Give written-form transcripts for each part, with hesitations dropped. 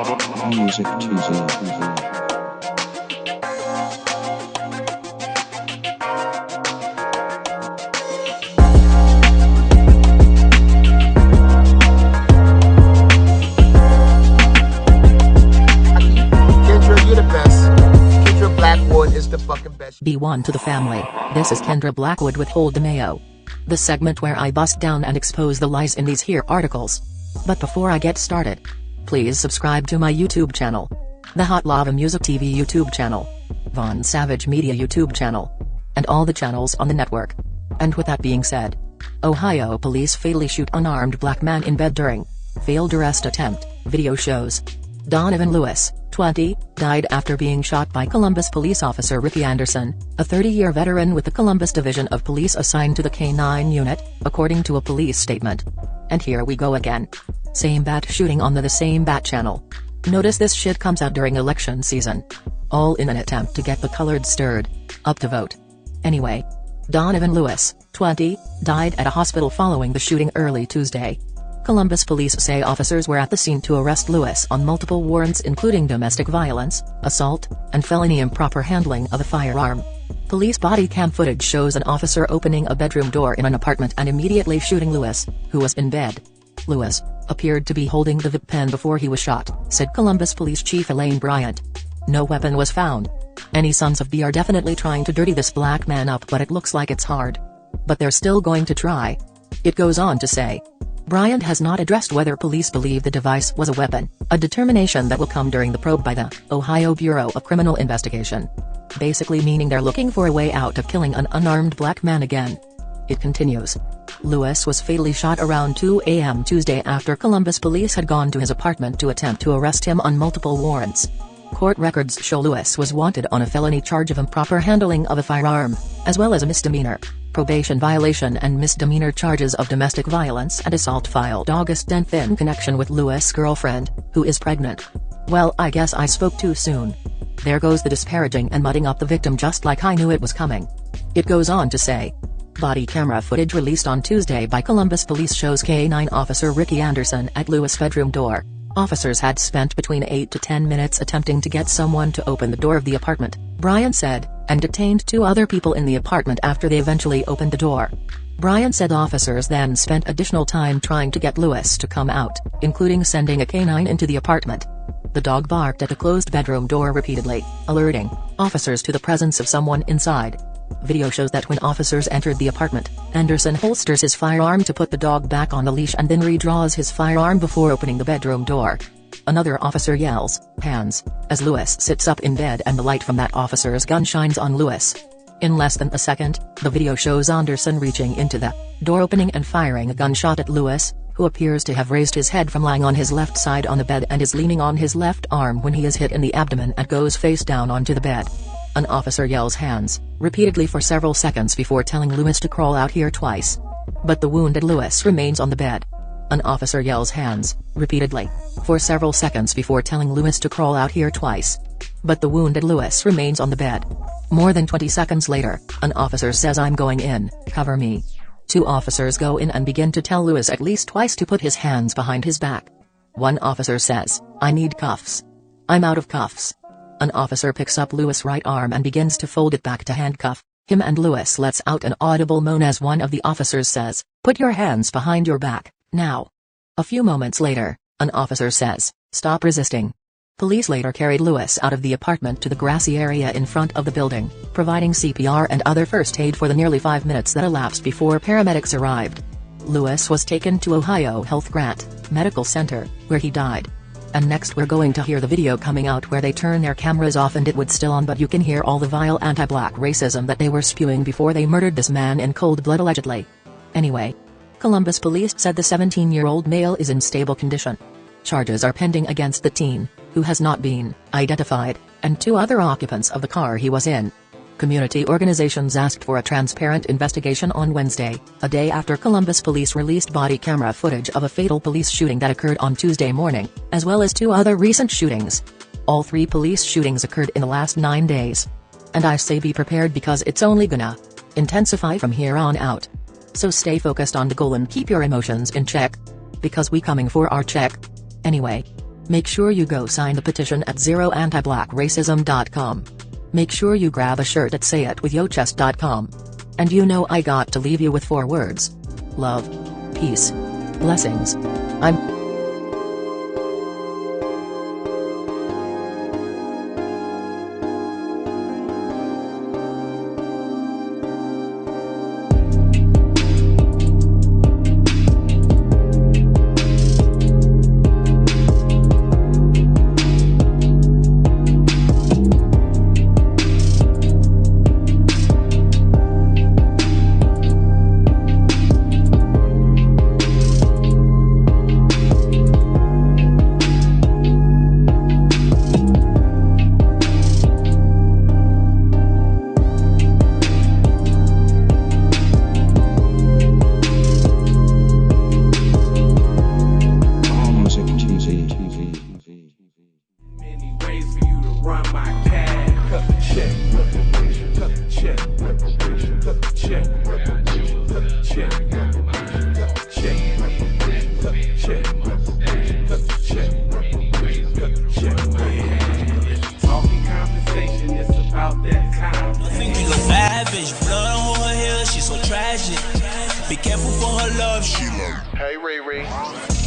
Music teaser. B1 to the family, this is Kendra Blackwood with Hold the Mayo. The segment where I bust down and expose the lies in these here articles. But before I get started, please subscribe to my YouTube channel, the Hot Lava Music TV YouTube channel, Von Savage Media YouTube channel, and all the channels on the network. And with that being said, Ohio police fatally shoot unarmed black man in bed during failed arrest attempt, video shows. Donovan Lewis, 20, died after being shot by Columbus police officer Ricky Anderson, a 30-year veteran with the Columbus Division of Police assigned to the K-9 unit, according to a police statement. And here we go again. Same bat shooting on the same bat channel. Notice this shit comes out during election season. All in an attempt to get the colored stirred up to vote. Anyway, Donovan Lewis, 20, died at a hospital following the shooting early Tuesday. Columbus police say officers were at the scene to arrest Lewis on multiple warrants including domestic violence, assault, and felony improper handling of a firearm. Police body cam footage shows an officer opening a bedroom door in an apartment and immediately shooting Lewis, who was in bed. Lewis appeared to be holding the vape pen before he was shot, said Columbus Police Chief Elaine Bryant. No weapon was found. Any sons of B are definitely trying to dirty this black man up, but it looks like it's hard. But they're still going to try. It goes on to say, Bryant has not addressed whether police believe the device was a weapon, a determination that will come during the probe by the Ohio Bureau of Criminal Investigation. Basically meaning they're looking for a way out of killing an unarmed black man again. It continues. Lewis was fatally shot around 2 a.m. Tuesday after Columbus police had gone to his apartment to attempt to arrest him on multiple warrants. Court records show Lewis was wanted on a felony charge of improper handling of a firearm, as well as a misdemeanor, probation violation and misdemeanor charges of domestic violence and assault filed August 10th in connection with Lewis' girlfriend, who is pregnant. Well, I guess I spoke too soon. There goes the disparaging and mudding up the victim just like I knew it was coming. It goes on to say, body camera footage released on Tuesday by Columbus police shows K-9 officer Ricky Anderson at Lewis' bedroom door. Officers had spent between 8 to 10 minutes attempting to get someone to open the door of the apartment, Bryant said, and detained 2 other people in the apartment after they eventually opened the door. Bryant said officers then spent additional time trying to get Lewis to come out, including sending a canine into the apartment. The dog barked at the closed bedroom door repeatedly, alerting officers to the presence of someone inside. Video shows that when officers entered the apartment, Anderson holsters his firearm to put the dog back on the leash and then redraws his firearm before opening the bedroom door. Another officer yells, "Hands," as Lewis sits up in bed and the light from that officer's gun shines on Lewis. In less than a second, the video shows Anderson reaching into the door opening and firing a gunshot at Lewis, who appears to have raised his head from lying on his left side on the bed and is leaning on his left arm when he is hit in the abdomen and goes face down onto the bed. An officer yells "hands" repeatedly for several seconds before telling Lewis to crawl out here twice. But the wounded Lewis remains on the bed. An officer yells "hands" repeatedly for several seconds before telling Lewis to crawl out here twice. But the wounded Lewis remains on the bed. More than 20 seconds later, an officer says "I'm going in, cover me." 2 officers go in and begin to tell Lewis at least twice to put his hands behind his back. One officer says, "I need cuffs. I'm out of cuffs." An officer picks up Lewis' right arm and begins to fold it back to handcuff him, and Lewis lets out an audible moan as one of the officers says, "Put your hands behind your back, now." A few moments later, an officer says, "Stop resisting." Police later carried Lewis out of the apartment to the grassy area in front of the building, providing CPR and other first aid for the nearly 5 minutes that elapsed before paramedics arrived. Lewis was taken to Ohio Health Grant Medical Center, where he died. And next we're going to hear the video coming out where they turn their cameras off and it was still on, but you can hear all the vile anti-black racism that they were spewing before they murdered this man in cold blood allegedly. Anyway, Columbus police said the 17-year-old male is in stable condition. Charges are pending against the teen, who has not been identified, and 2 other occupants of the car he was in. Community organizations asked for a transparent investigation on Wednesday, a day after Columbus police released body camera footage of a fatal police shooting that occurred on Tuesday morning, as well as 2 other recent shootings. All 3 police shootings occurred in the last 9 days. And I say be prepared because it's only gonna intensify from here on out. So stay focused on the goal and keep your emotions in check. Because we coming for our check. Anyway. Make sure you go sign the petition at zeroantiblackracism.com. Make sure you grab a shirt at sayitwithyochest.com. And you know I got to leave you with 4 words. Love. Peace. Blessings. I'm Be careful for her love, she like. Hey Riri.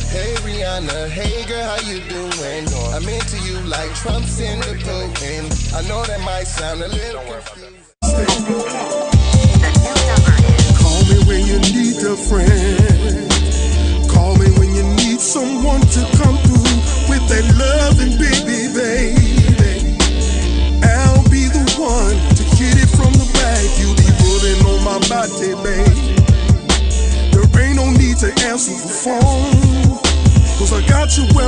Hey Rihanna, hey girl, how you doing? I'm into you like Trump's in the Putin. I know that might sound a little confused. Call me when you need a friend. Call me when you need someone to come through with that loving baby, baby. I'll be the one to hit it from the back. You be pulling on my body, baby. There ain't no need to answer the phone, 'cause I got you well.